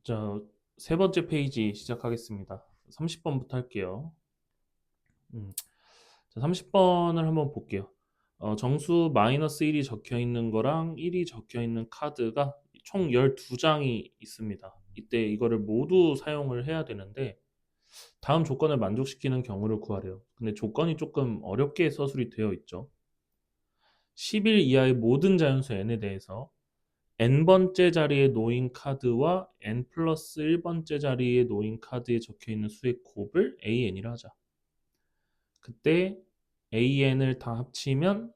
자, 세 번째 페이지 시작하겠습니다. 30번부터 할게요. 자, 30번을 한번 볼게요. 정수 마이너스 1이 적혀 있는 거랑 1이 적혀 있는 카드가 총 12장이 있습니다. 이때 이거를 모두 사용을 해야 되는데 다음 조건을 만족시키는 경우를 구하래요. 근데 조건이 조금 어렵게 서술이 되어 있죠. 10일 이하의 모든 자연수 n에 대해서 n번째 자리에 놓인 카드와 n 플러스 1번째 자리에 놓인 카드에 적혀 있는 수의 곱을 an이라 하자. 그때 an을 다 합치면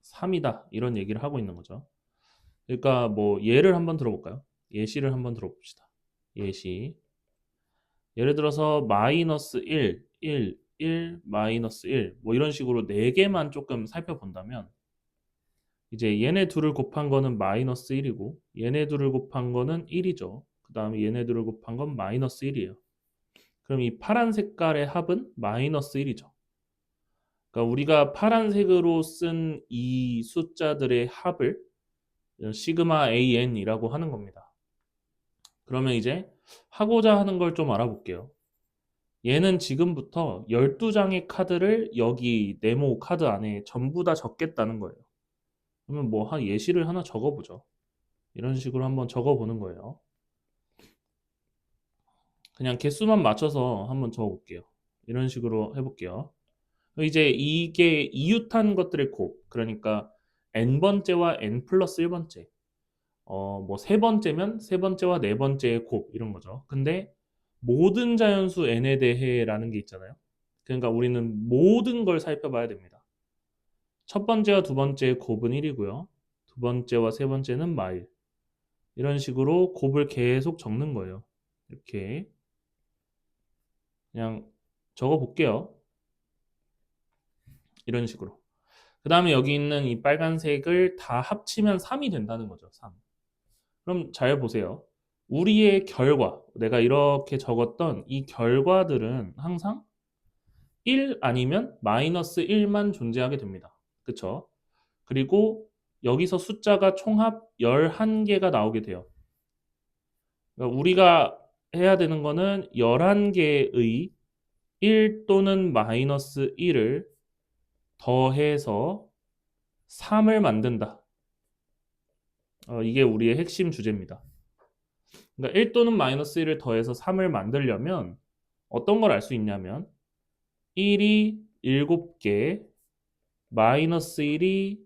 3이다. 이런 얘기를 하고 있는 거죠. 그러니까 뭐 예를 한번 들어볼까요? 예시를 한번 들어봅시다. 예시. 예를 들어서 마이너스 1, 1, 1, 마이너스 1. 뭐 이런 식으로 4개만 조금 살펴본다면 이제 얘네 둘을 곱한 거는 마이너스 1이고 얘네 둘을 곱한 거는 1이죠. 그 다음에 얘네 둘을 곱한 건 마이너스 1이에요. 그럼 이 파란 색깔의 합은 마이너스 1이죠. 그러니까 우리가 파란색으로 쓴 이 숫자들의 합을 시그마 AN이라고 하는 겁니다. 그러면 이제 하고자 하는 걸 좀 알아볼게요. 얘는 지금부터 12장의 카드를 여기 네모 카드 안에 전부 다 적겠다는 거예요. 그러면 뭐 한 예시를 하나 적어보죠. 이런 식으로 한번 적어보는 거예요. 그냥 개수만 맞춰서 한번 적어볼게요. 이런 식으로 해볼게요. 이제 이게 이웃한 것들의 곱, 그러니까 n번째와 n 플러스 1번째, 뭐 세 번째면 세 번째와 네 번째의 곱 이런 거죠. 근데 모든 자연수 n에 대해라는 게 있잖아요. 그러니까 우리는 모든 걸 살펴봐야 됩니다. 첫 번째와 두 번째의 곱은 1이고요. 두 번째와 세 번째는 마일. 이런 식으로 곱을 계속 적는 거예요. 이렇게 그냥 적어 볼게요. 이런 식으로. 그 다음에 여기 있는 이 빨간색을 다 합치면 3이 된다는 거죠. 3. 그럼 잘 보세요. 우리의 결과, 내가 이렇게 적었던 이 결과들은 항상 1 아니면 마이너스 1만 존재하게 됩니다. 그쵸? 그리고 여기서 숫자가 총합 11개가 나오게 돼요. 그러니까 우리가 해야 되는 거는 11개의 1 또는 마이너스 1을 더해서 3을 만든다. 이게 우리의 핵심 주제입니다. 그러니까 1 또는 마이너스 1을 더해서 3을 만들려면 어떤 걸 알 수 있냐면 1이 7개, 마이너스 1이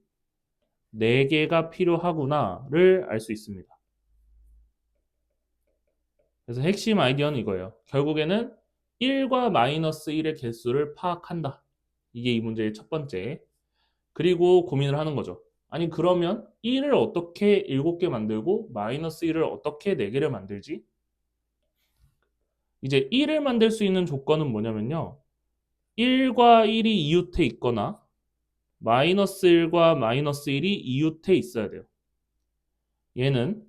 4개가 필요하구나를 알 수 있습니다. 그래서 핵심 아이디어는 이거예요. 결국에는 1과 마이너스 1의 개수를 파악한다. 이게 이 문제의 첫 번째. 그리고 고민을 하는 거죠. 아니 그러면 1을 어떻게 7개 만들고 마이너스 1을 어떻게 4개를 만들지? 이제 1을 만들 수 있는 조건은 뭐냐면요. 1과 1이 이웃해 있거나 마이너스 1과 마이너스 1이 이웃해 있어야 돼요. 얘는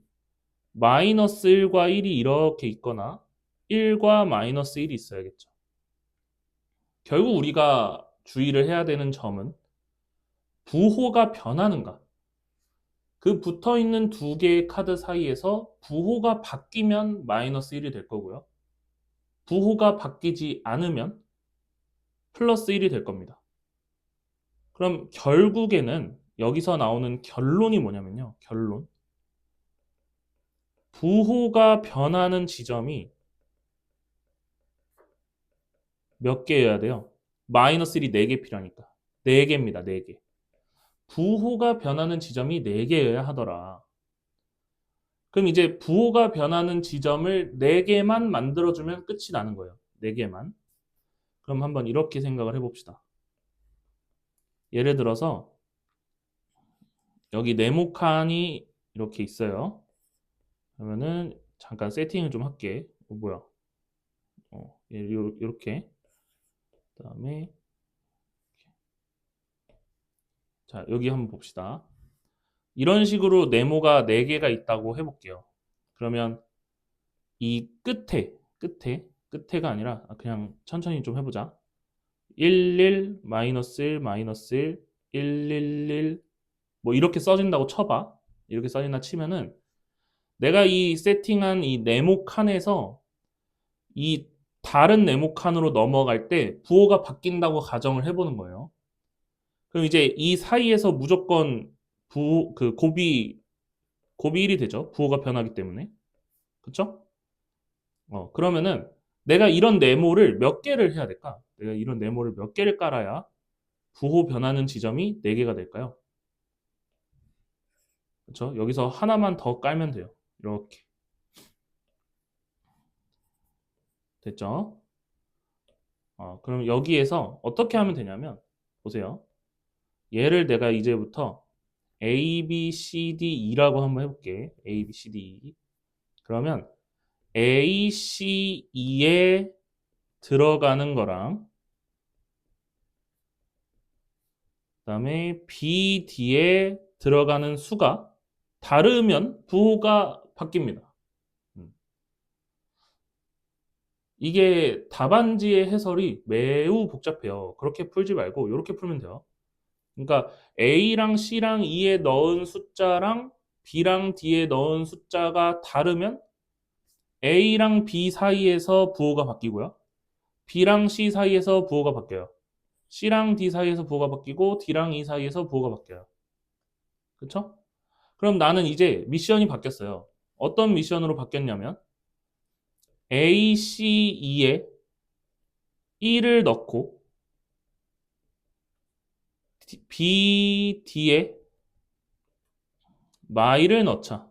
마이너스 1과 1이 이렇게 있거나 1과 마이너스 1이 있어야겠죠. 결국 우리가 주의를 해야 되는 점은 부호가 변하는가. 그 붙어 있는 두 개의 카드 사이에서 부호가 바뀌면 마이너스 1이 될 거고요. 부호가 바뀌지 않으면 플러스 1이 될 겁니다. 그럼 결국에는 여기서 나오는 결론이 뭐냐면요. 결론. 부호가 변하는 지점이 몇 개여야 돼요? 마이너스 1이 4개 필요하니까. 4개입니다. 4개. 부호가 변하는 지점이 4개여야 하더라. 그럼 이제 부호가 변하는 지점을 4개만 만들어주면 끝이 나는 거예요. 4개만. 그럼 한번 이렇게 생각을 해봅시다. 예를 들어서 여기 네모칸이 이렇게 있어요. 그러면은 잠깐 세팅을 좀 할게. 뭐야? 이렇게. 그다음에 자 여기 한번 봅시다. 이런 식으로 네모가 4개가 있다고 해볼게요. 그러면 이 끝에가 아니라 그냥 천천히 좀 해보자. 11 마이너스 1 마이너스 1 111 뭐 이렇게 써진다고 쳐봐. 이렇게 써진다 치면은 내가 이 세팅한 이 네모 칸에서 이 다른 네모 칸으로 넘어갈 때 부호가 바뀐다고 가정을 해보는 거예요. 그럼 이제 이 사이에서 무조건 곱이 1이 되죠. 부호가 변하기 때문에. 그쵸? 그러면은 내가 이런 네모를 몇 개를 해야 될까? 내가 이런 네모를 몇 개를 깔아야 부호 변하는 지점이 4개가 될까요? 그쵸? 여기서 하나만 더 깔면 돼요. 이렇게. 됐죠? 그럼 여기에서 어떻게 하면 되냐면, 보세요. 얘를 내가 이제부터 A, B, C, D, E라고 한번 해볼게. A, B, C, D, E. 그러면 A, C, E에 들어가는 거랑 그다음에 B, D에 들어가는 수가 다르면 부호가 바뀝니다. 음. 이게 답안지의 해설이 매우 복잡해요. 그렇게 풀지 말고 이렇게 풀면 돼요. 그러니까 A랑 C랑 E에 넣은 숫자랑 B랑 D에 넣은 숫자가 다르면 A랑 B 사이에서 부호가 바뀌고요. B랑 C 사이에서 부호가 바뀌어요. C랑 D 사이에서 부호가 바뀌고 D랑 E 사이에서 부호가 바뀌어요. 그쵸? 그럼 나는 이제 미션이 바뀌었어요. 어떤 미션으로 바뀌었냐면 A, C, E에 1을 넣고 B, D에 마이를 넣자.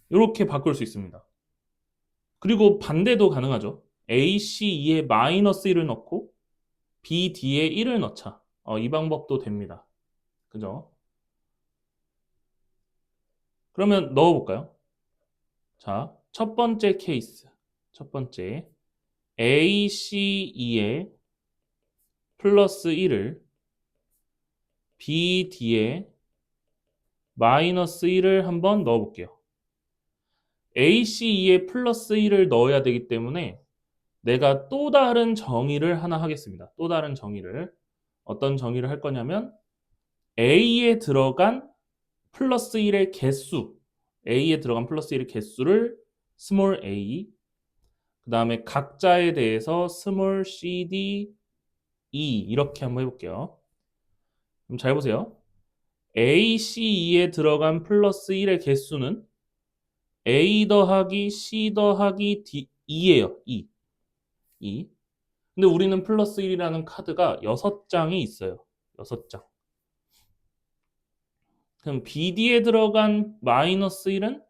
이렇게 바꿀 수 있습니다. 그리고 반대도 가능하죠. A, C, E에 마이너스 1을 넣고 B, D에 1을 넣자. 이 방법도 됩니다. 그죠? 그러면 넣어볼까요? 자, 첫 번째 케이스. 첫 번째. A, C, E에 플러스 1을 B, D에 마이너스 1을 한번 넣어볼게요. A, C, E에 플러스 1을 넣어야 되기 때문에 내가 또 다른 정의를 하나 하겠습니다. 또 다른 정의를. 어떤 정의를 할 거냐면 A에 들어간 플러스 1의 개수, A에 들어간 플러스 1의 개수를 스몰 a, 그 다음에 각자에 대해서 스몰 cd, e 이렇게 한번 해볼게요. 그럼 잘 보세요. A, C, E에 들어간 플러스 1의 개수는 A 더하기 C 더하기 D, 2예요. 2. 2. 근데 우리는 플러스 1이라는 카드가 6장이 있어요. 6장. 그럼 BD에 들어간 마이너스 1은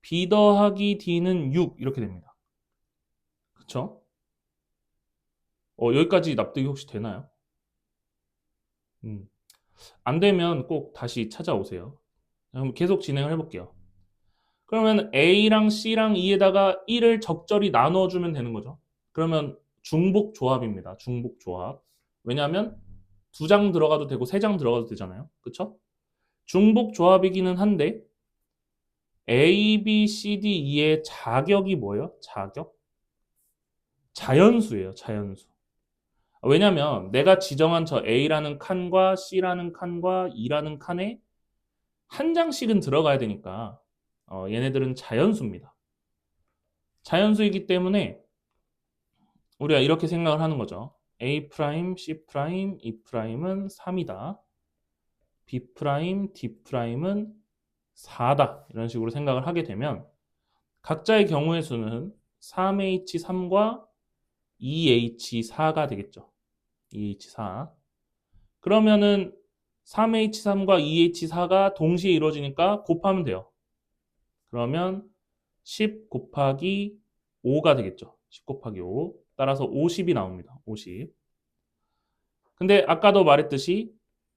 B 더하기 D는 6 이렇게 됩니다. 그쵸? 여기까지 납득이 혹시 되나요? 안 되면 꼭 다시 찾아오세요. 그럼 계속 진행을 해볼게요. 그러면 A랑 C랑 E에다가 1을 적절히 나눠주면 되는 거죠. 그러면 중복 조합입니다. 중복 조합. 왜냐하면 2장 들어가도 되고 3장 들어가도 되잖아요. 그쵸? 중복 조합이기는 한데 A, B, C, D, E의 자격이 뭐예요? 자격? 자연수예요. 자연수. 왜냐면 내가 지정한 저 A라는 칸과 C라는 칸과 E라는 칸에 한 장씩은 들어가야 되니까 얘네들은 자연수입니다. 자연수이기 때문에 우리가 이렇게 생각을 하는 거죠. A', C', E'은 3이다. B', D'은 4다. 이런 식으로 생각을 하게 되면 각자의 경우의 수는 3H3과 2H4가 되겠죠. 2H4. 그러면은 3H3과 2H4가 동시에 이루어지니까 곱하면 돼요. 그러면 10 곱하기 5가 되겠죠. 10 곱하기 5. 따라서 50이 나옵니다. 50. 근데 아까도 말했듯이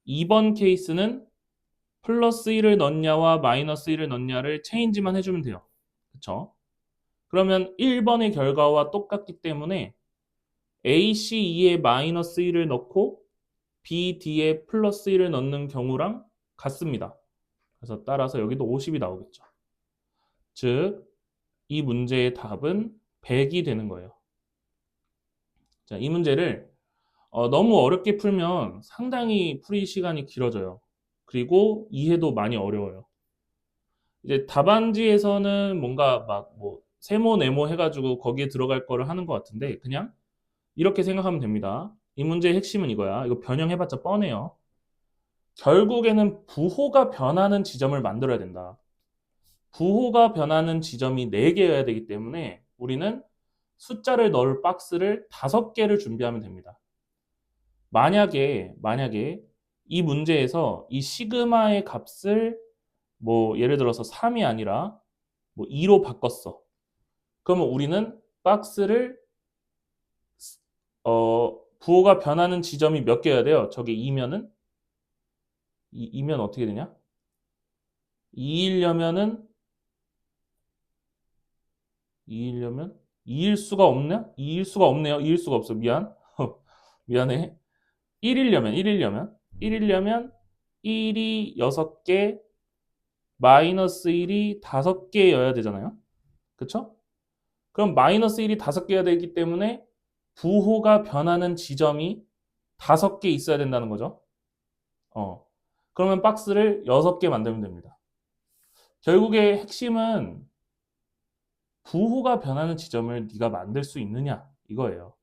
2번 케이스는 플러스 1을 넣냐와 마이너스 1을 넣냐를 체인지만 해주면 돼요. 그쵸? 그러면 1번의 결과와 똑같기 때문에 A, C, E에 마이너스 1을 넣고 B, D에 플러스 1을 넣는 경우랑 같습니다. 그래서 따라서 여기도 50이 나오겠죠. 즉, 이 문제의 답은 100이 되는 거예요. 자, 이 문제를 너무 어렵게 풀면 상당히 풀이 시간이 길어져요. 그리고 이해도 많이 어려워요. 이제 답안지에서는 뭔가 막 뭐 세모 네모 해가지고 거기에 들어갈 거를 하는 것 같은데 그냥 이렇게 생각하면 됩니다. 이 문제의 핵심은 이거야. 이거 변형해봤자 뻔해요. 결국에는 부호가 변하는 지점을 만들어야 된다. 부호가 변하는 지점이 4개여야 되기 때문에 우리는 숫자를 넣을 박스를 5개를 준비하면 됩니다. 만약에 이 문제에서 이 시그마의 값을 뭐 예를 들어서 3이 아니라 뭐 2로 바꿨어. 그러면 우리는 박스를 부호가 변하는 지점이 몇 개여야 돼요? 저게 2면은 2면 어떻게 되냐? 2이려면은 2이려면 2일 수가 없냐? 2일 수가 없네요. 2일 수가 없어. 미안. 미안해. 1이려면 1이 6개 마이너스 1이 5개여야 되잖아요. 그쵸? 그럼 마이너스 1이 5개가 되기 때문에 부호가 변하는 지점이 5개 있어야 된다는 거죠. 그러면 박스를 6개 만들면 됩니다. 결국에 핵심은 부호가 변하는 지점을 네가 만들 수 있느냐 이거예요.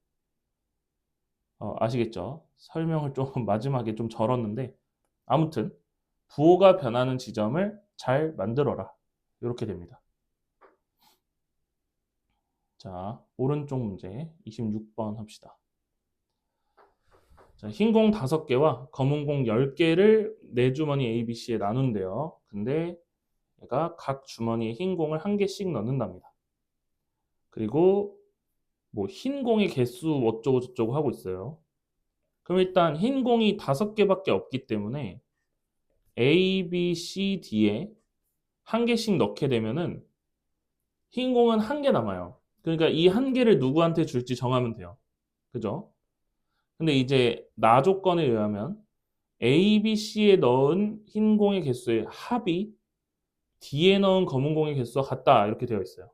아시겠죠? 설명을 좀 마지막에 좀 절었는데 아무튼 부호가 변하는 지점을 잘 만들어라. 이렇게 됩니다. 자, 오른쪽 문제 26번 합시다. 자, 흰 공 5개와 검은 공 10개를 네 주머니 A, B, C에 나눈대요. 근데 얘가 각 주머니에 흰 공을 1개씩 넣는답니다. 그리고 뭐 흰 공의 개수 어쩌고 저쩌고 하고 있어요. 그럼 일단 흰 공이 5개밖에 없기 때문에 A, B, C, D에 1개씩 넣게 되면은 흰 공은 1개 남아요. 그러니까 이 1개를 누구한테 줄지 정하면 돼요. 그죠? 근데 이제 나 조건에 의하면 A, B, C에 넣은 흰 공의 개수의 합이 D에 넣은 검은 공의 개수와 같다 이렇게 되어 있어요.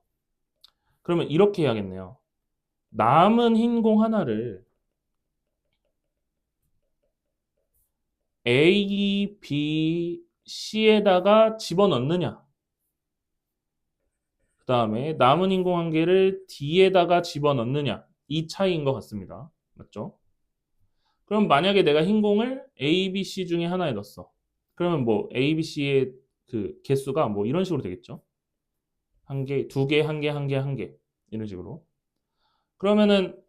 그러면 이렇게 해야겠네요. 남은 흰 공 하나를 A, B, C에다가 집어넣느냐. 그 다음에 남은 흰 공 한 개를 D에다가 집어넣느냐. 이 차이인 것 같습니다. 맞죠? 그럼 만약에 내가 흰 공을 A, B, C 중에 하나에 넣었어. 그러면 뭐 A, B, C의 그 개수가 뭐 이런 식으로 되겠죠. 한 개, 두 개, 한 개, 한 개, 한 개. 이런 식으로. 그러면은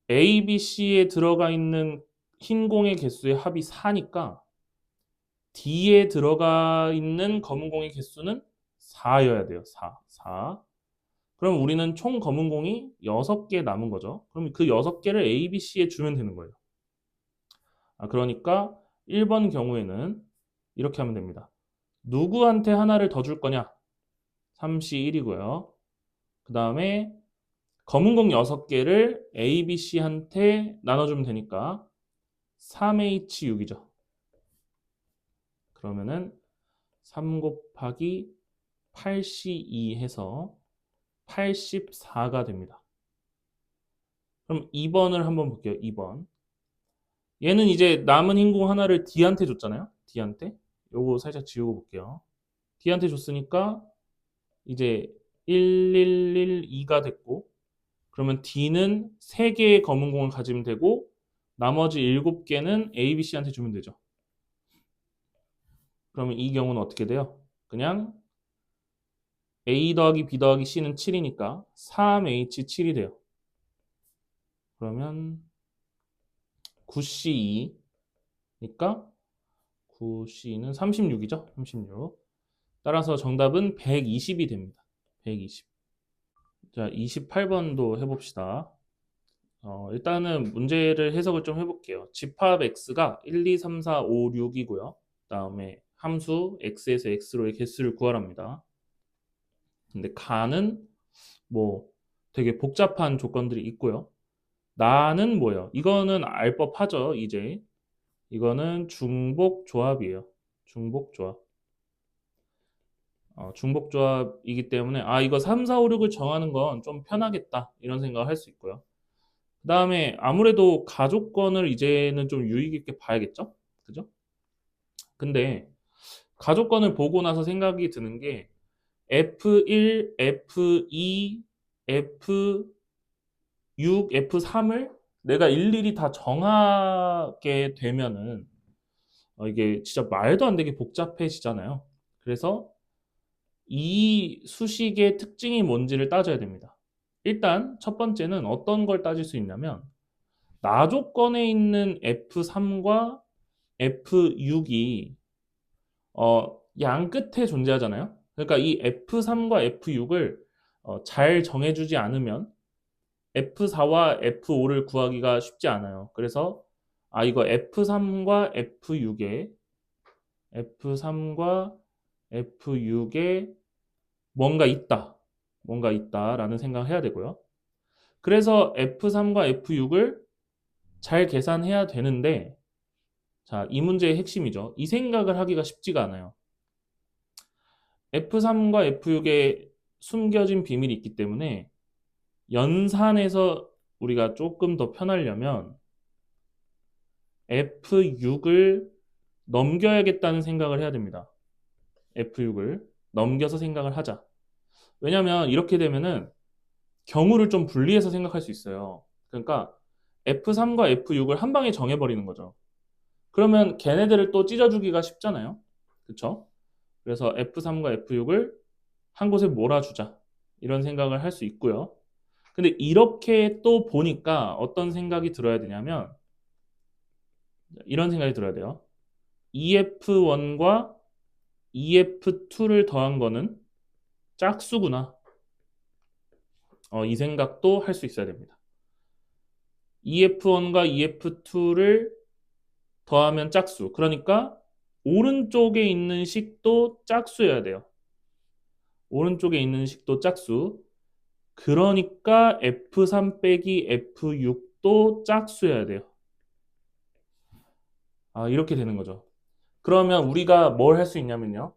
A, B, C에 들어가 있는 흰 공의 개수의 합이 4니까 D에 들어가 있는 검은 공의 개수는 4여야 돼요. 4. 그럼 우리는 총 검은 공이 6개 남은 거죠. 그럼 그 6개를 A, B, C에 주면 되는 거예요. 그러니까 1번 경우에는 이렇게 하면 됩니다. 누구한테 하나를 더 줄 거냐? 3C1이고요. 그 다음에 검은 공 6개를 A, B, C한테 나눠주면 되니까 3H6이죠. 그러면은 3 곱하기 8C2 해서 84가 됩니다. 그럼 2번을 한번 볼게요. 2번. 얘는 이제 남은 흰 공 하나를 D한테 줬잖아요. D한테. 요거 살짝 지우고 볼게요. D한테 줬으니까 이제 1112가 됐고 그러면 D는 3개의 검은 공을 가지면 되고 나머지 7개는 A, B, C한테 주면 되죠. 그러면 이 경우는 어떻게 돼요? 그냥 A 더하기 B 더하기 C는 7이니까 3H7이 돼요. 그러면 9C2니까 9C는 36이죠. 36. 따라서 정답은 120이 됩니다. 120. 자, 28번도 해봅시다. 일단은 문제를 해석을 좀 해볼게요. 집합 x가 1, 2, 3, 4, 5, 6이고요. 그다음에 함수 x에서 x로의 개수를 구하랍니다. 근데 가는 뭐 되게 복잡한 조건들이 있고요. 나는 뭐예요? 이거는 알 법하죠, 이제. 이거는 중복조합이에요. 중복조합. 중복조합이기 때문에 이거 3, 4, 5, 6을 정하는 건 좀 편하겠다 이런 생각을 할 수 있고요. 그 다음에 아무래도 가족권을 이제는 좀 유의 깊게 봐야겠죠? 그죠? 근데 가족권을 보고 나서 생각이 드는 게 F1, F2, F6, F3을 내가 일일이 다 정하게 되면은 이게 진짜 말도 안 되게 복잡해지잖아요. 그래서 이 수식의 특징이 뭔지를 따져야 됩니다. 일단 첫 번째는 어떤 걸 따질 수 있냐면 나조건에 있는 F3과 F6이 양 끝에 존재하잖아요. 그러니까 이 F3과 F6을 잘 정해주지 않으면 F4와 F5를 구하기가 쉽지 않아요. 그래서 이거 F3과 F6에 뭔가 있다. 뭔가 있다라는 생각을 해야 되고요. 그래서 F3과 F6을 잘 계산해야 되는데 자, 이 문제의 핵심이죠. 이 생각을 하기가 쉽지가 않아요. F3과 F6에 숨겨진 비밀이 있기 때문에 연산해서 우리가 조금 더 편하려면 F6을 넘겨야겠다는 생각을 해야 됩니다. F6을 넘겨서 생각을 하자. 왜냐면 이렇게 되면은 경우를 좀 분리해서 생각할 수 있어요. 그러니까 F3과 F6을 한 방에 정해버리는 거죠. 그러면 걔네들을 또 찢어주기가 쉽잖아요. 그쵸? 그래서 F3과 F6을 한 곳에 몰아주자. 이런 생각을 할 수 있고요. 근데 이렇게 또 보니까 어떤 생각이 들어야 되냐면 이런 생각이 들어야 돼요. EF1과 EF2를 더한 거는 짝수구나. 이 생각도 할 수 있어야 됩니다. EF1과 EF2를 더하면 짝수. 그러니까 오른쪽에 있는 식도 짝수여야 돼요. 오른쪽에 있는 식도 짝수. 그러니까 F3 빼기 F6도 짝수여야 돼요. 이렇게 되는 거죠. 그러면 우리가 뭘 할 수 있냐면요.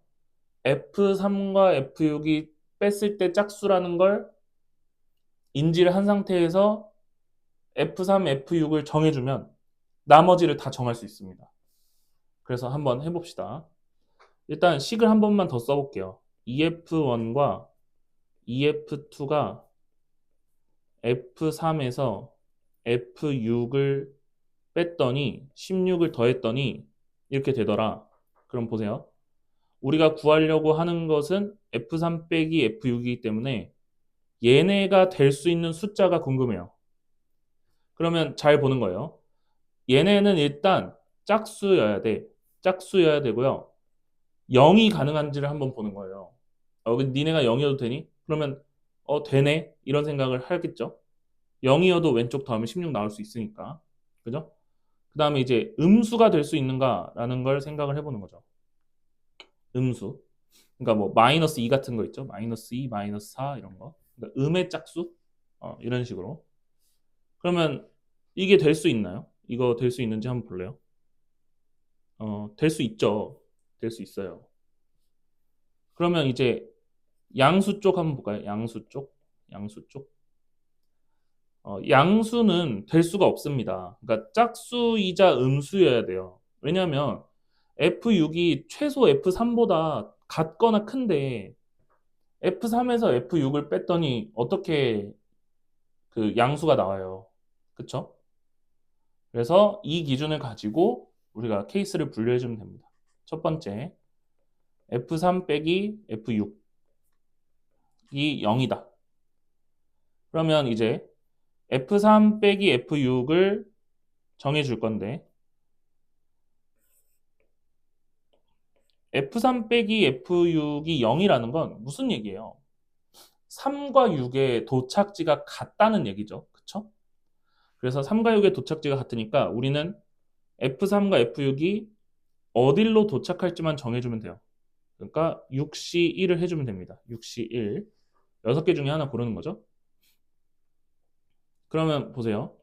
F3과 F6이 뺐을 때 짝수라는 걸 인지를 한 상태에서 F3, F6을 정해주면 나머지를 다 정할 수 있습니다. 그래서 한번 해봅시다. 일단 식을 한 번만 더 써볼게요. EF1과 EF2가 F3에서 F6을 뺐더니 16을 더했더니 이렇게 되더라. 그럼 보세요. 우리가 구하려고 하는 것은 F3 빼기 F6이기 때문에 얘네가 될 수 있는 숫자가 궁금해요. 그러면 잘 보는 거예요. 얘네는 일단 짝수여야 돼. 짝수여야 되고요. 0이 가능한지를 한번 보는 거예요. 니네가 0이어도 되니? 그러면 되네. 이런 생각을 하겠죠. 0이어도 왼쪽 더하면 16 나올 수 있으니까. 그죠? 그 다음에 이제 음수가 될 수 있는가라는 걸 생각을 해보는 거죠. 음수. 그러니까 뭐 마이너스 2 같은 거 있죠. 마이너스 2, 마이너스 4 이런 거. 그러니까 음의 짝수? 이런 식으로. 그러면 이게 될 수 있나요? 이거 될 수 있는지 한번 볼래요? 될 수 있죠. 될 수 있어요. 그러면 이제 양수 쪽 한번 볼까요? 양수 쪽. 양수 쪽. 양수는 될 수가 없습니다. 그러니까 짝수이자 음수여야 돼요. 왜냐하면 F6이 최소 F3보다 같거나 큰데 F3에서 F6을 뺐더니 어떻게 그 양수가 나와요. 그쵸? 그래서 이 기준을 가지고 우리가 케이스를 분류해 주면 됩니다. 첫 번째, F3 빼기 F6이 0이다. 그러면 이제 F3 빼기 F6을 정해 줄 건데 F3 빼기 F6이 0이라는 건 무슨 얘기예요? 3과 6의 도착지가 같다는 얘기죠. 그쵸? 그래서 3과 6의 도착지가 같으니까 우리는 F3과 F6이 어딜로 도착할지만 정해주면 돼요. 그러니까 6시 1을 해주면 됩니다. 6시 1. 6개 중에 하나 고르는 거죠. 그러면 보세요.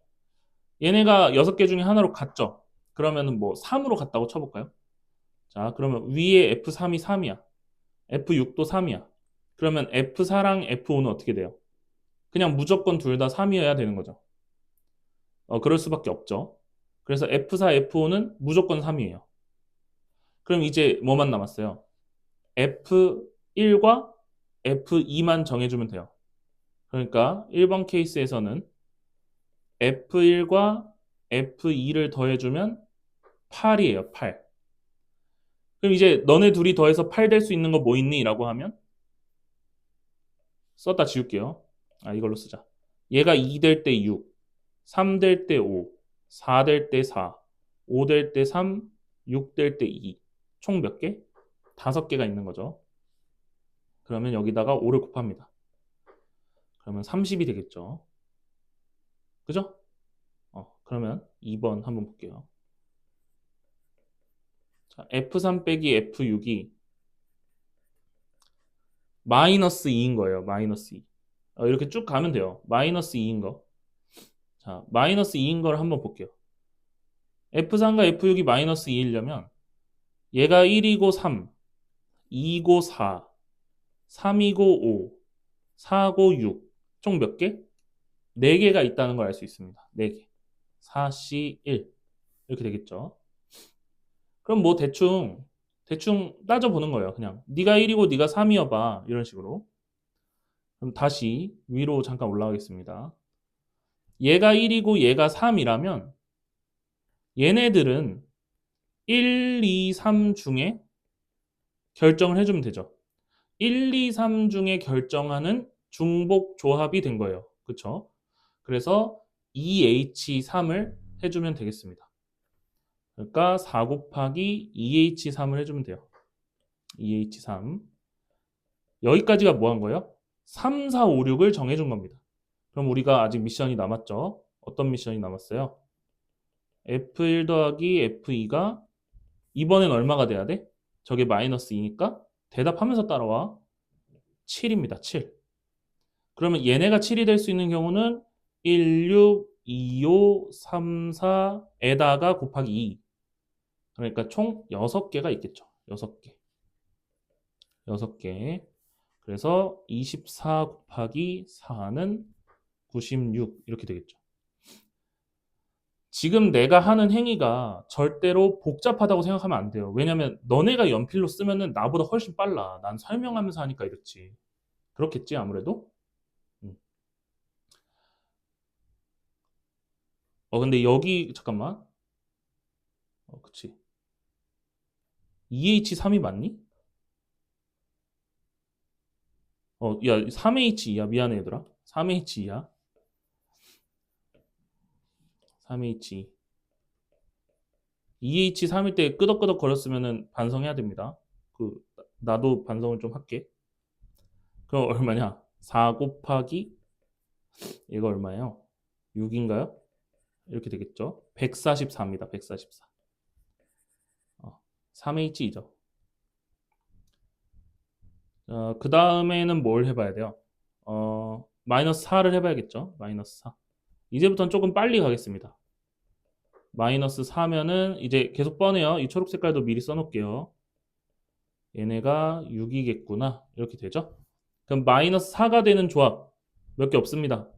얘네가 6개 중에 하나로 같죠? 그러면은 뭐 3으로 같다고 쳐볼까요? 자, 그러면 위에 F3이 3이야. F6도 3이야. 그러면 F4랑 F5는 어떻게 돼요? 그냥 무조건 둘 다 3이어야 되는 거죠. 그럴 수밖에 없죠. 그래서 F4, F5는 무조건 3이에요. 그럼 이제 뭐만 남았어요? F1과 F2만 정해주면 돼요. 그러니까 1번 케이스에서는 F1과 F2를 더해주면 8이에요. 8. 그럼 이제 너네 둘이 더해서 8 될 수 있는 거 뭐 있니? 라고 하면 썼다 지울게요. 이걸로 쓰자. 얘가 2 될 때 6, 3 될 때 5, 4 될 때 4, 5 될 때 3, 6 될 때 2. 총 몇 개? 5개가 있는 거죠. 그러면 여기다가 5를 곱합니다. 그러면 30이 되겠죠. 그죠? 그러면 2번 한번 볼게요. 자, F3 빼기 F6이 마이너스 2인 거예요. 마이너스 2. 이렇게 쭉 가면 돼요. 마이너스 2인 거. 자, 마이너스 2인 걸 한번 볼게요. F3과 F6이 마이너스 2이려면 얘가 1이고 3, 2고 4, 3이고 5, 4고 6. 총 몇 개? 4개가 있다는 걸 알 수 있습니다. 4개. 4, C, 1. 이렇게 되겠죠. 그럼 뭐 대충 따져보는 거예요. 그냥 네가 1이고 네가 3이어봐. 이런 식으로. 그럼 다시 위로 잠깐 올라가겠습니다. 얘가 1이고 얘가 3이라면 얘네들은 1, 2, 3 중에 결정을 해주면 되죠. 1, 2, 3 중에 결정하는 중복 조합이 된 거예요. 그쵸? 그래서 2H3을 해주면 되겠습니다. 그러니까 4 곱하기 2H3을 해주면 돼요. 2H3. 여기까지가 뭐 한 거예요? 3, 4, 5, 6을 정해준 겁니다. 그럼 우리가 아직 미션이 남았죠? 어떤 미션이 남았어요? F1 더하기 F2가 이번엔 얼마가 돼야 돼? 저게 마이너스 2니까 대답하면서 따라와. 7입니다. 7. 그러면 얘네가 7이 될 수 있는 경우는 1, 6, 2, 5, 3, 4에다가 곱하기 2. 그러니까 총 6개가 있겠죠. 6개. 6개. 그래서 24 곱하기 4는 96 이렇게 되겠죠. 지금 내가 하는 행위가 절대로 복잡하다고 생각하면 안 돼요. 왜냐면 너네가 연필로 쓰면은 나보다 훨씬 빨라. 난 설명하면서 하니까 이렇지. 그렇겠지 아무래도? 근데 여기 잠깐만. 그치. EH3이 맞니? 야 3H야 미안해 얘들아. 3H야. 3H. EH3일 때 끄덕끄덕 거렸으면은 반성해야 됩니다. 나도 반성을 좀 할게. 그럼 얼마냐? 4 곱하기 얘가 얼마예요? 6인가요? 이렇게 되겠죠. 144입니다. 144. 3H이죠. 그 다음에는 뭘 해봐야 돼요? 마이너스 4를 해봐야겠죠. 마이너스 4. 이제부터는 조금 빨리 가겠습니다. 마이너스 4면은 이제 계속 뻔해요. 이 초록 색깔도 미리 써놓을게요. 얘네가 6이겠구나. 이렇게 되죠. 그럼 마이너스 4가 되는 조합 몇 개 없습니다.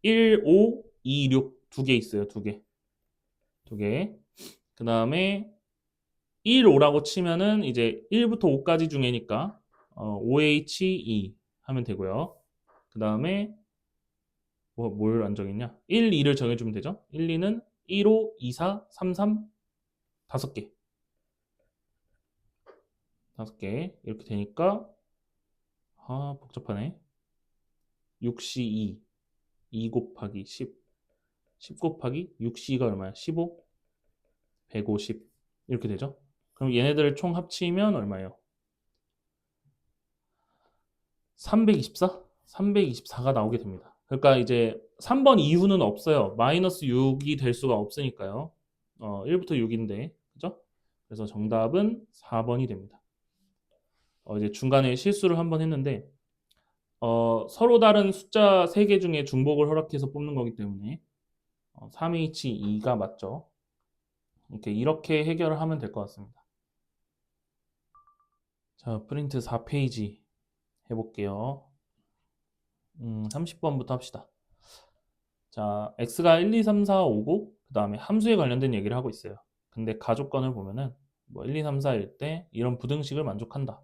1, 5, 2, 6 두 개 있어요. 두 개. 두 개. 그 다음에 1, 5라고 치면은 이제 1부터 5까지 중에니까 OH2 하면 되고요. 그 다음에 뭘 안 정했냐? 1, 2를 정해주면 되죠. 1, 2는 1, 5, 2, 4, 3, 3 5개. 5개 이렇게 되니까 복잡하네. 6C2 2 곱하기 10 10 곱하기 6C가 얼마야? 15 150 이렇게 되죠. 그럼 얘네들을 총 합치면 얼마예요? 324? 324가 나오게 됩니다. 그러니까 이제 3번 이후는 없어요. 마이너스 6이 될 수가 없으니까요. 1부터 6인데, 그죠? 그래서 정답은 4번이 됩니다. 이제 중간에 실수를 한번 했는데, 서로 다른 숫자 3개 중에 중복을 허락해서 뽑는 거기 때문에 3H2가 맞죠. 이렇게 해결을 하면 될 것 같습니다. 자, 프린트 4페이지 해볼게요. 30번부터 합시다. 자, x가 1, 2, 3, 4, 5고 그 다음에 함수에 관련된 얘기를 하고 있어요. 근데 가족권을 보면은 1, 2, 3, 4일 때 이런 부등식을 만족한다.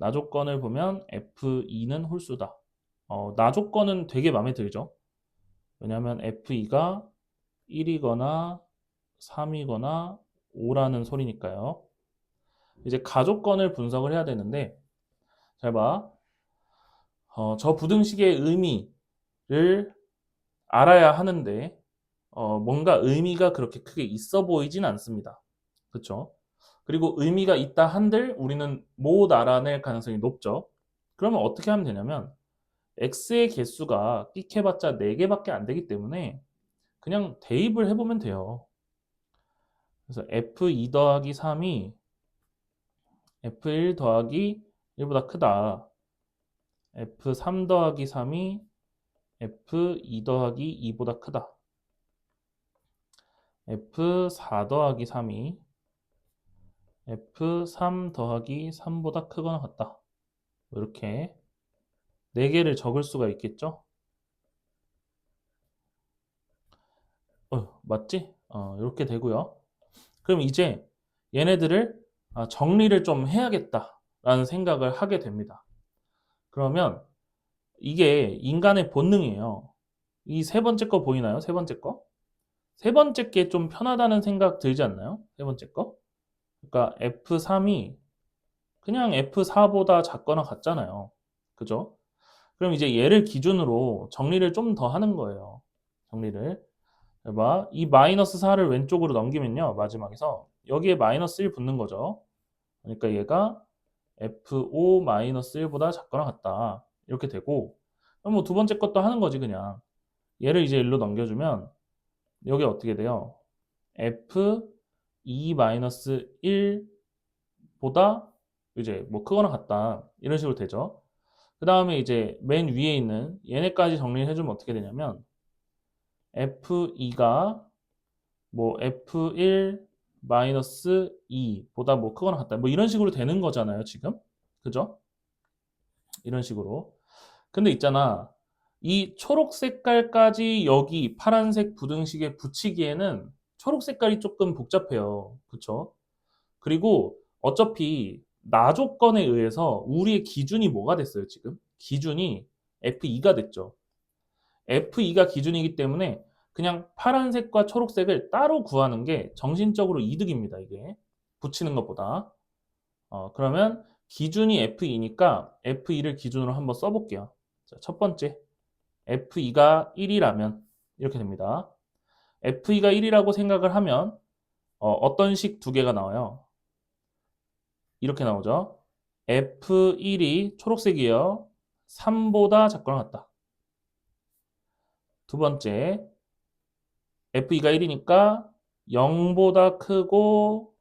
나 조건을 보면 F2는 홀수다. 나 조건은 되게 마음에 들죠. 왜냐하면 F2가 1이거나 3이거나 5라는 소리니까요. 이제 가조건을 분석을 해야 되는데, 잘 봐. 저 부등식의 의미를 알아야 하는데, 뭔가 의미가 그렇게 크게 있어 보이진 않습니다. 그렇죠? 그리고 의미가 있다 한들 우리는 못 알아낼 가능성이 높죠. 그러면 어떻게 하면 되냐면 x의 개수가 끽해봤자 4개밖에 안 되기 때문에 그냥 대입을 해보면 돼요. 그래서 f2 더하기 3이 f1 더하기 1보다 크다. f3 더하기 3이 f2 더하기 2보다 크다. f4 더하기 3이 f3 더하기 3보다 크거나 같다. 이렇게 4개를 적을 수가 있겠죠? 맞지? 이렇게 되고요. 그럼 이제 얘네들을 정리를 좀 해야겠다라는 생각을 하게 됩니다. 그러면 이게 인간의 본능이에요. 이 세 번째 거 보이나요? 세 번째 거? 세 번째 게 좀 편하다는 생각 들지 않나요? 세 번째 거? 그러니까 F3이 그냥 F4보다 작거나 같잖아요. 그죠? 그럼 이제 얘를 기준으로 정리를 좀 더 하는 거예요. 정리를. 봐. 이 마이너스 4를 왼쪽으로 넘기면요. 마지막에서 여기에 마이너스 1 붙는 거죠. 그러니까 얘가 F5-1보다 작거나 같다. 이렇게 되고 그럼 뭐 두 번째 것도 하는 거지 그냥. 얘를 이제 1로 넘겨주면 여기 어떻게 돼요? F2-1보다 이제 뭐 크거나 같다. 이런 식으로 되죠. 그 다음에 이제 맨 위에 있는 얘네까지 정리를 해주면 어떻게 되냐면 F2가 뭐 F1 마이너스 2보다 뭐 크거나 같다. 뭐 이런 식으로 되는 거잖아요, 지금. 그죠? 이런 식으로. 근데 있잖아. 이 초록 색깔까지 여기 파란색 부등식에 붙이기에는 초록 색깔이 조금 복잡해요. 그쵸? 그리고 어차피 나 조건에 의해서 우리의 기준이 뭐가 됐어요, 지금? 기준이 F2가 됐죠. F2가 기준이기 때문에 그냥 파란색과 초록색을 따로 구하는 게 정신적으로 이득입니다, 이게. 붙이는 것보다. 그러면 기준이 F2니까 F2를 기준으로 한번 써볼게요. 자, 첫 번째, F2가 1이라면 이렇게 됩니다. F2가 1이라고 생각을 하면 어떤 식 두 개가 나와요? 이렇게 나오죠. F1이 초록색이에요. 3보다 작거나 같다. 두 번째, F2가 1이니까 0보다 크고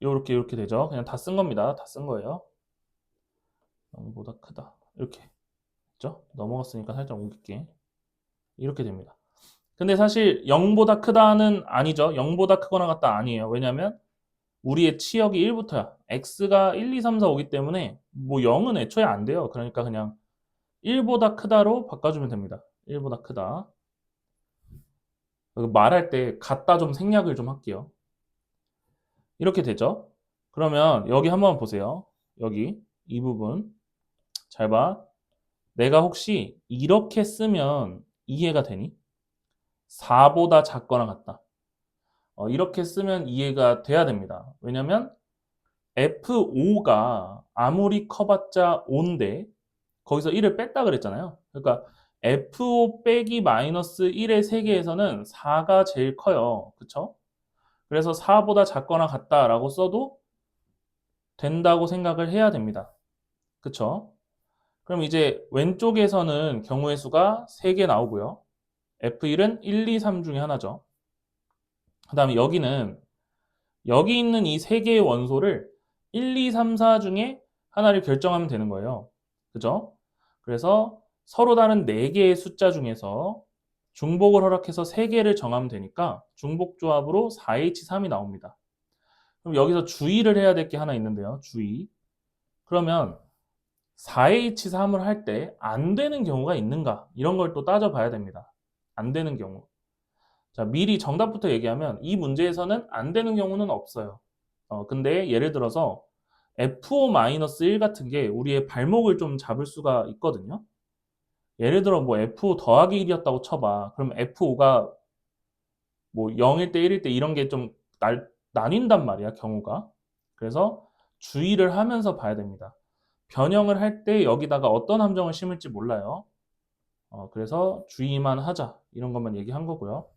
이렇게 되죠. 그냥 다 쓴 겁니다. 다 쓴 거예요. 0보다 크다. 이렇게 됐죠? 넘어갔으니까 살짝 옮길게. 이렇게 됩니다. 근데 사실 0보다 크다는 아니죠. 0보다 크거나 같다 아니에요. 왜냐면 우리의 치역이 1부터야. x가 1, 2, 3, 4 오기 때문에 뭐 0은 애초에 안 돼요. 그러니까 그냥 1보다 크다로 바꿔주면 됩니다. 1보다 크다. 말할 때 갖다 좀 생략을 좀 할게요. 이렇게 되죠. 그러면 여기 한번 보세요. 여기 이 부분 잘 봐. 내가 혹시 이렇게 쓰면 이해가 되니? 4보다 작거나 같다. 이렇게 쓰면 이해가 돼야 됩니다. 왜냐면 F5가 아무리 커봤자 5인데 거기서 1을 뺐다 그랬잖아요. 그러니까 F5 빼기 마이너스 1의 세계에서는 4가 제일 커요. 그쵸? 그래서 4보다 작거나 같다라고 써도 된다고 생각을 해야 됩니다. 그쵸? 그럼 이제 왼쪽에서는 경우의 수가 3개 나오고요. F1은 1, 2, 3 중에 하나죠. 그 다음에 여기는 여기 있는 이 3개의 원소를 1, 2, 3, 4 중에 하나를 결정하면 되는 거예요. 그죠? 그래서 서로 다른 4개의 숫자 중에서 중복을 허락해서 3개를 정하면 되니까 중복 조합으로 4H3이 나옵니다. 그럼 여기서 주의를 해야 될 게 하나 있는데요. 주의. 그러면 4H3을 할 때 안 되는 경우가 있는가? 이런 걸 또 따져봐야 됩니다. 안 되는 경우. 자, 미리 정답부터 얘기하면 이 문제에서는 안 되는 경우는 없어요. 근데 예를 들어서 F5-1 같은 게 우리의 발목을 좀 잡을 수가 있거든요. 예를 들어 뭐 F5 더하기 1이었다고 쳐봐. 그럼 F5가 뭐 0일 때 1일 때 이런 게 좀 나뉜단 말이야, 경우가. 그래서 주의를 하면서 봐야 됩니다. 변형을 할 때 여기다가 어떤 함정을 심을지 몰라요. 그래서 주의만 하자. 이런 것만 얘기한 거고요.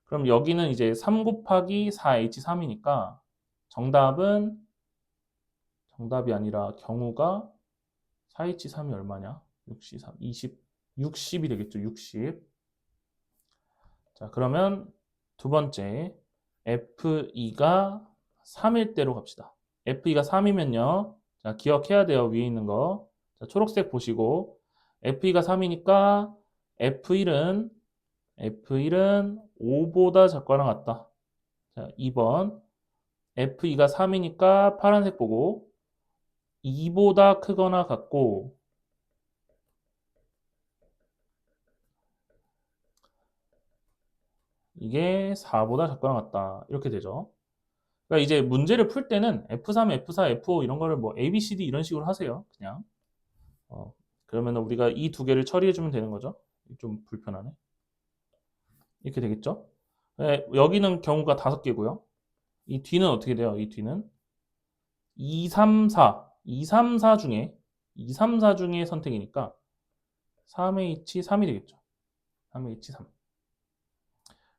그럼 여기는 이제 3 곱하기 4H3이니까 정답이 아니라 경우가 4H3이 얼마냐? 6C3, 60이 되겠죠, 60. 자, 그러면 두 번째, F2가 3일 때로 갑시다. F2가 3이면요. 자, 기억해야 돼요, 위에 있는 거. 자, 초록색 보시고, F2가 3이니까 F1은 5보다 작거나 같다. 자, 2번. F2가 3이니까 파란색 보고, 2보다 크거나 같고, 이게 4보다 작거나 같다. 이렇게 되죠. 그러니까 이제 문제를 풀 때는 F3, F4, F5 이런 거를 뭐 A, B, C, D 이런 식으로 하세요. 그냥. 그러면 우리가 이 두 개를 처리해주면 되는 거죠. 좀 불편하네. 이렇게 되겠죠. 네, 여기는 경우가 5개고요. 이 뒤는 어떻게 돼요? 이 뒤는 2, 3, 4. 2, 3, 4 중에 2, 3, 4 중에 선택이니까 3H, 3이 되겠죠. 3H, 3.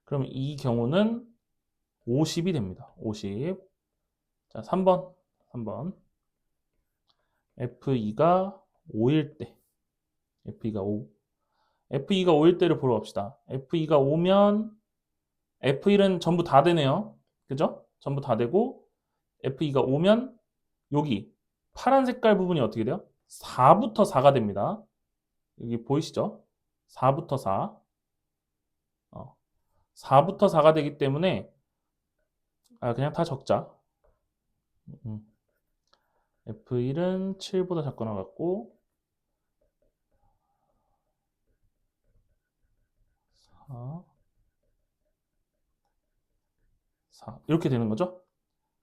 그럼 이 경우는 50이 됩니다. 50. 자, 3번. F2가 5일 때. F2가 5. F2가 5일 때를 보러 갑시다. F2가 5면 F1은 전부 다 되네요. 그죠? 전부 다 되고 F2가 오면 여기 파란 색깔 부분이 어떻게 돼요? 4부터 4가 됩니다. 여기 보이시죠? 4부터 4. 4부터 4가 되기 때문에 그냥 다 적자. F1은 7보다 작거나 같고 4 이렇게 되는 거죠?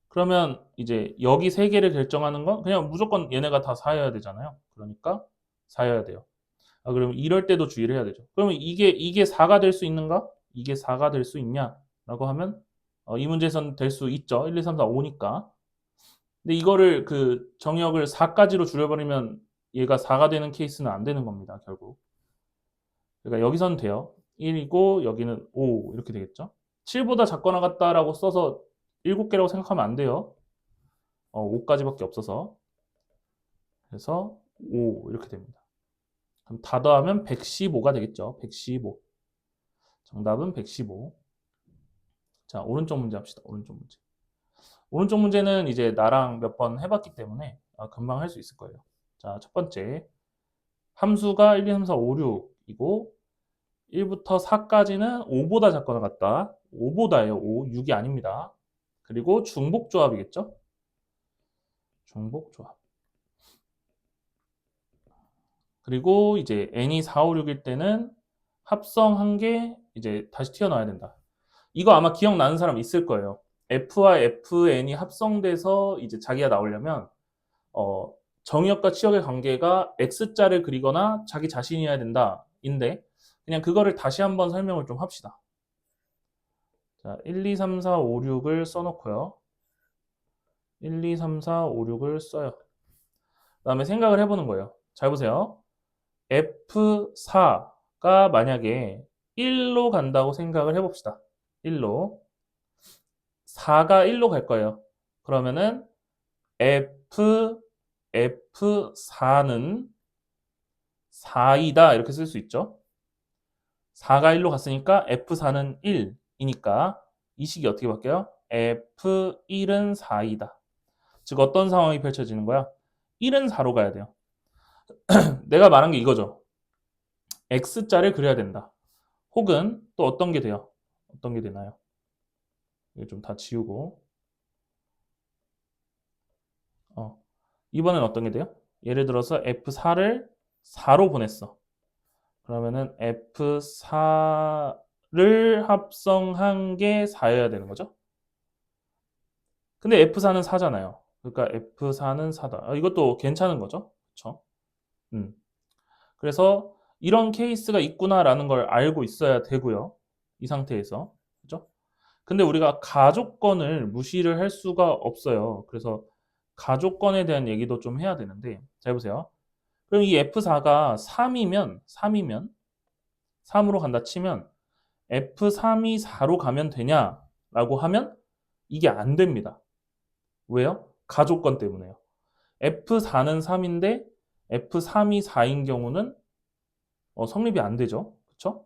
그러면 이제 여기 세 개를 결정하는 건 그냥 무조건 얘네가 다 4여야 되잖아요. 그러니까 4여야 돼요. 그러면 이럴 때도 주의를 해야 되죠. 그러면 이게 4가 될 수 있는가? 이게 4가 될 수 있냐? 라고 하면 이 문제에서는 될 수 있죠. 1, 2, 3, 4, 5니까. 근데 이거를 그 정역을 4까지로 줄여버리면 얘가 4가 되는 케이스는 안 되는 겁니다. 결국. 그러니까 여기서는 돼요. 1이고 여기는 5 이렇게 되겠죠. 7보다 작거나 같다라고 써서 7개라고 생각하면 안 돼요. 5까지밖에 없어서. 그래서 5 이렇게 됩니다. 그럼 다 더하면 115가 되겠죠. 115. 정답은 115. 자, 오른쪽 문제 합시다. 오른쪽 문제. 오른쪽 문제는 이제 나랑 몇 번 해봤기 때문에 금방 할 수 있을 거예요. 자, 첫 번째. 함수가 1, 2, 3, 4, 5, 6이고 1부터 4까지는 5보다 작거나 같다. 5보다예요. 5, 6이 아닙니다. 그리고 중복조합이겠죠? 중복조합. 그리고 이제 n이 4, 5, 6일 때는 합성한 게 이제 다시 튀어나와야 된다. 이거 아마 기억나는 사람 있을 거예요. F와 Fn이 합성돼서 이제 자기가 나오려면 정의역과 치역의 관계가 X자를 그리거나 자기 자신이어야 된다. 인데 그냥 그거를 다시 한번 설명을 좀 합시다. 자, 1, 2, 3, 4, 5, 6을 써놓고요. 1, 2, 3, 4, 5, 6을 써요. 그 다음에 생각을 해보는 거예요. 잘 보세요. F4가 만약에 1로 간다고 생각을 해봅시다. 1로. 4가 1로 갈 거예요. 그러면은 F4는 4이다 이렇게 쓸 수 있죠. 4가 1로 갔으니까 F4는 1이니까 이 식이 어떻게 바뀌어요? F1은 4이다. 즉 어떤 상황이 펼쳐지는 거야? 1은 4로 가야 돼요. 내가 말한 게 이거죠. X자를 그려야 된다. 혹은 또 어떤 게 돼요? 어떤 게 되나요? 이거 좀 다 지우고 이번엔 어떤 게 돼요? 예를 들어서 F4를 4로 보냈어. 그러면은 F4를 합성한 게 4여야 되는 거죠. 근데 F4는 4잖아요. 그러니까 F4는 4다. 이것도 괜찮은 거죠. 그쵸? 음. 그래서 이런 케이스가 있구나라는 걸 알고 있어야 되고요. 이 상태에서. 그죠? 근데 우리가 가족권을 무시를 할 수가 없어요. 그래서 가족권에 대한 얘기도 좀 해야 되는데, 자, 해보세요. 그럼 이 F4가 3이면 3으로 간다 치면 F3이 4로 가면 되냐라고 하면 이게 안 됩니다. 왜요? 가족권 때문에요. F4는 3인데 F3이 4인 경우는 성립이 안 되죠. 그렇죠?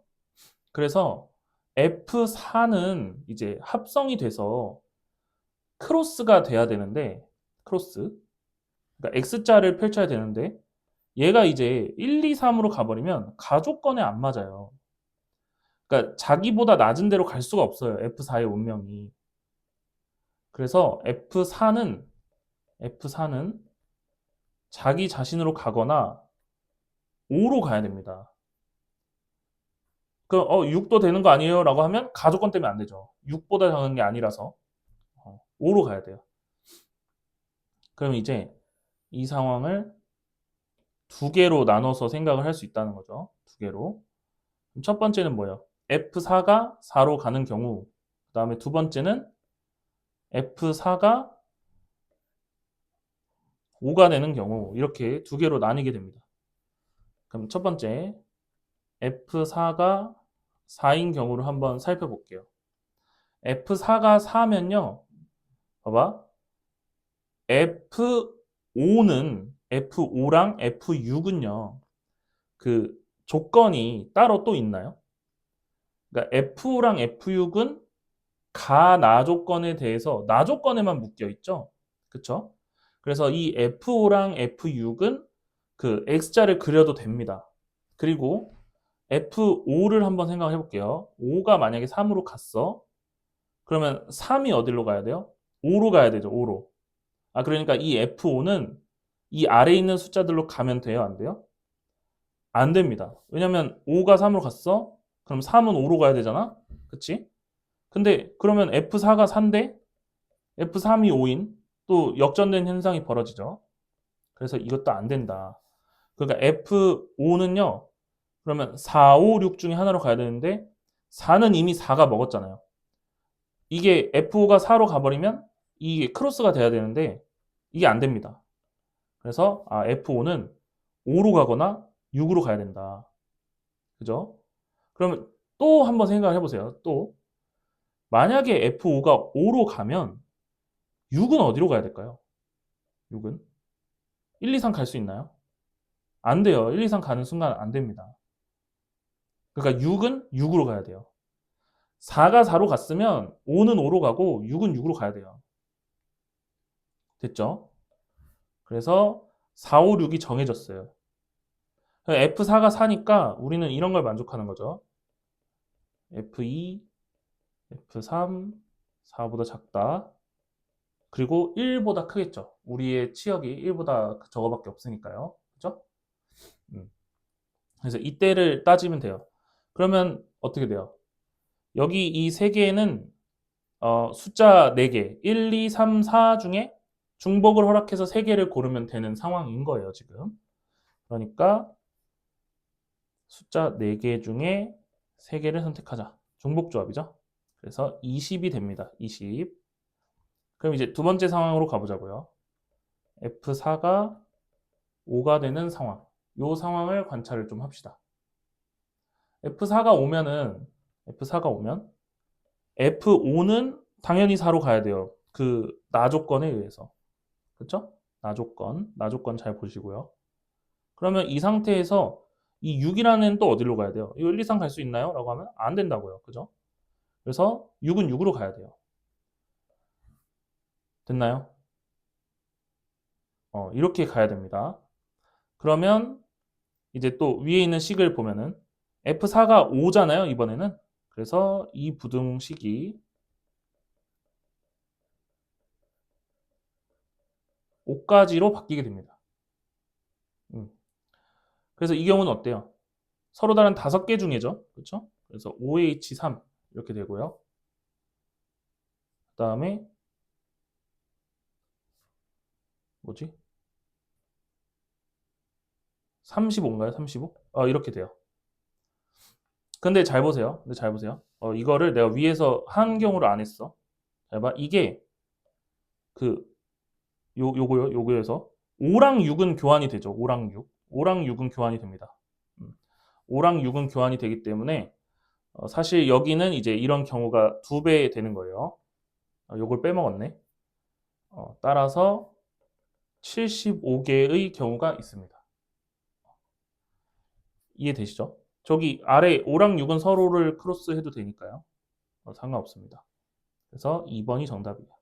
그래서 F4는 이제 합성이 돼서 크로스가 돼야 되는데 크로스 그러니까 X자를 펼쳐야 되는데 얘가 이제 1, 2, 3으로 가버리면 가족권에 안 맞아요. 그러니까 자기보다 낮은 데로 갈 수가 없어요. F4의 운명이. 그래서 F4는 자기 자신으로 가거나 5로 가야 됩니다. 그럼 6도 되는 거 아니에요? 라고 하면 가족권 때문에 안 되죠. 6보다 작은 게 아니라서 5로 가야 돼요. 그럼 이제 이 상황을 두 개로 나눠서 생각을 할 수 있다는 거죠. 두 개로. 첫 번째는 뭐예요? F4가 4로 가는 경우 그 다음에 두 번째는 F4가 5가 되는 경우 이렇게 두 개로 나뉘게 됩니다. 그럼 첫 번째 F4가 4인 경우를 한번 살펴볼게요. F4가 4면요. 봐봐. F5랑 F6은요. 그 조건이 따로 또 있나요? 그러니까 F5랑 F6은 가나 조건에 대해서 나 조건에만 묶여 있죠. 그쵸? 그래서 이 F5랑 F6은 그 X자를 그려도 됩니다. 그리고 F5를 한번 생각해 볼게요. 5가 만약에 3으로 갔어. 그러면 3이 어디로 가야 돼요? 5로 가야 되죠. 5로. 그러니까 이 F5는 이 아래에 있는 숫자들로 가면 돼요? 안 돼요? 안 됩니다. 왜냐면 5가 3으로 갔어? 그럼 3은 5로 가야 되잖아? 그치? 근데 그러면 F4가 4인데 F3이 5인 또 역전된 현상이 벌어지죠. 그래서 이것도 안 된다. 그러니까 F5는요. 그러면 4, 5, 6 중에 하나로 가야 되는데 4는 이미 4가 먹었잖아요. 이게 F5가 4로 가버리면 이게 크로스가 돼야 되는데 이게 안 됩니다. 그래서 F5는 5로 가거나 6으로 가야 된다. 그죠? 그러면 또 한번 생각을 해보세요. 또 만약에 F5가 5로 가면 6은 어디로 가야 될까요? 6은 1, 2, 3 갈 수 있나요? 안 돼요. 1, 2, 3 가는 순간 안 됩니다. 그러니까 6은 6으로 가야 돼요. 4가 4로 갔으면 5는 5로 가고 6은 6으로 가야 돼요. 됐죠? 그래서 4, 5, 6이 정해졌어요. F4가 4니까 우리는 이런 걸 만족하는 거죠. F2, F3, 4보다 작다. 그리고 1보다 크겠죠. 우리의 치역이 1보다 저거밖에 없으니까요. 그죠? 그래서 이때를 따지면 돼요. 그러면 어떻게 돼요? 여기 이 세 개는 숫자 4개, 1, 2, 3, 4 중에 중복을 허락해서 3개를 고르면 되는 상황인 거예요, 지금. 그러니까 숫자 4개 중에 3개를 선택하자. 중복 조합이죠. 그래서 20이 됩니다. 20. 그럼 이제 두 번째 상황으로 가보자고요. F4가 5가 되는 상황. 이 상황을 관찰을 좀 합시다. F4가 오면 F5는 당연히 4로 가야 돼요. 그 나 조건에 의해서. 그렇죠? 나 조건 잘 보시고요. 그러면 이 상태에서 이 6이라는 또 어디로 가야 돼요? 이거 1, 2, 3 갈 수 있나요? 라고 하면 안 된다고요. 그죠? 그래서 6은 6으로 가야 돼요. 됐나요? 이렇게 가야 됩니다. 그러면 이제 또 위에 있는 식을 보면은 F4가 5잖아요, 이번에는. 그래서 이 부등식이 5까지로 바뀌게 됩니다. 그래서 이 경우는 어때요? 서로 다른 5개 중에죠. 그렇죠? 그래서 OH3 이렇게 되고요. 그 다음에 뭐지? 35인가요? 35? 이렇게 돼요. 근데 잘 보세요. 이거를 내가 위에서 한 경우를 안 했어. 잘 봐. 이게 그 요거여서 5랑 6은 교환이 되죠. 5랑 6. 5랑 6은 교환이 됩니다. 5랑 6은 교환이 되기 때문에 사실 여기는 이제 이런 경우가 2배 되는 거예요. 요걸 빼먹었네. 따라서 75개의 경우가 있습니다. 이해되시죠? 저기 아래 5랑 6은 서로를 크로스 해도 되니까요. 상관없습니다. 그래서 2번이 정답이에요.